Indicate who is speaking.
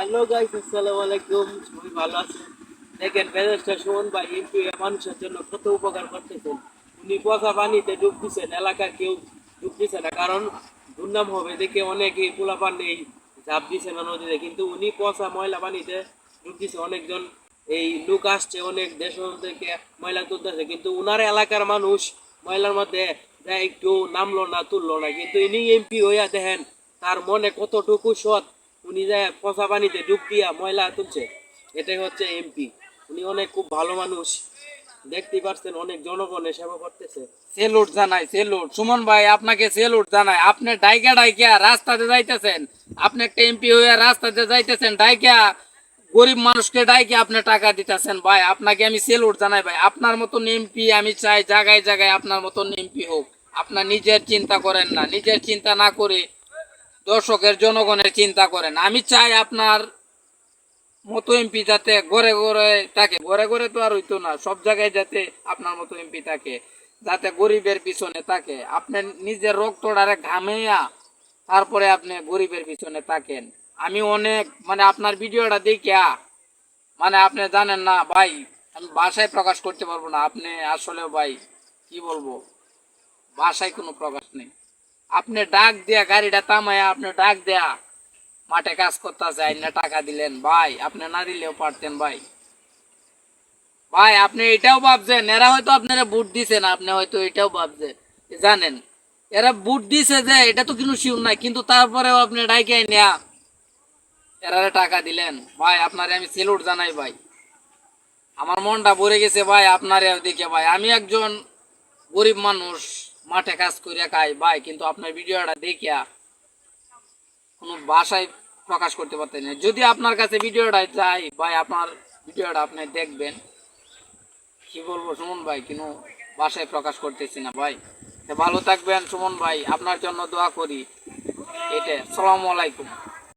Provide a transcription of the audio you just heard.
Speaker 1: Hello guys, আসসালামু আলাইকুম। সবাই ভালো আছেন? দেখেন ব্যারিস্টার সুমন ভাই এমপি মানুষের জন্য কত উপকার করতেছেন। উনি পচা পানিতে ডুব দিচ্ছেন, এলাকার কেউ ডুব দিচ্ছে না, কারণ দুর্নাম হবে দেখে অনেকে পোলাপান নেই ঝাঁপ দিচ্ছে না নদীতে, কিন্তু উনি পচা ময়লা পানিতে ডুব দিচ্ছে। অনেকজন এই লোক আসছে অনেক দেশ থেকে ময়লা তুলতেছে, কিন্তু উনার এলাকার মানুষ ময়লার মধ্যে যা একটু নামলো না, তুললো না, কিন্তু ইনি এমপি হইয়া দেখেন তার মনে কতটুকু সৎ। উনি যে পচা পানিতে ডুব দিয়া ময়লা তুলছে, এটাই হচ্ছে এমপি। উনি অনেক খুব ভালো মানুষ, দেখতেই পাচ্ছেন অনেক জনগণের সেবা করতেছে।
Speaker 2: সেলুট জানাই, সেলুট সুমন ভাই, আপনাকে সেলুট জানাই। আপনি ডাইকা ডাইকা রাস্তাতে যাইতেছেন, আপনি একটা এমপি হইয়া রাস্তাতে যাইতেছেন ডাইকা, গরিব মানুষকে ডাইকে আপনি টাকা দিতেছেন। ভাই আপনাকে আমি সেলুট জানাই। ভাই আপনার মতন এমপি আমি চাই জায়গায় জায়গায় আপনার মতন এমপি হোক। আপনার নিজের চিন্তা করেন না, নিজের চিন্তা না করে দর্শকের জনগণের চিন্তা করেন। আমি চাই আপনার মতো এমপি যাতে ঘরে ঘরে থাকে, ঘরে ঘরে তো আর হইতো না, সব জায়গায় যাতে আপনার মতো এমপি থাকে, যাতে গরিবের পিছনে থাকে। আপনি নিজের রক্তটারে ঘামেয়া তারপরে আপনি গরিবের পিছনে থাকেন। আমি অনেক আপনার ভিডিওটা দেখিয়া আপনি জানেন না ভাই, আমি ভাষায় প্রকাশ করতে পারবো না। আপনি আসলে ভাই কি বলবো, ভাষায় কোনো প্রকাশ নেই। আপনি ডাক দিয়া গাড়িটা থামায়া আপনি ডাক দেয়া মাঠে কাজ করতে চাই না, টাকা দিলেন ভাই, আপনি না দিলেও পারতেন ভাই। ভাই আপনি এটাও ভাবছেন এরা হয়তো আপনারা বুট দিছে না, আপনি হয়তো এটাও ভাবছেন জানেন এরা বুট দিছে যে এটা তো কোনো শিউর নাই, কিন্তু তারপরেও আপনি ডাইকে নেয়া এরারে টাকা দিলেন। ভাই আপনারে আমি সেলুট জানাই ভাই, আমার মনটা ভরে গেছে ভাই আপনারে দেখে। ভাই আমি একজন গরিব মানুষ, মাঠে কাজ করিয়া খাই ভাই, কিন্তু আপনার ভিডিওটা দেখিয়া কোনো ভাষায় প্রকাশ করতে পারতেন না। যদি আপনার কাছে ভিডিওটা যাই ভাই, আপনার ভিডিওটা আপনি দেখবেন, কি বলবো সুমন ভাই, কোনো ভাষায় প্রকাশ করতেছি না ভাই। ভালো থাকবেন সুমন ভাই, আপনার জন্য দোয়া করি। এটা আসসালামু আলাইকুম।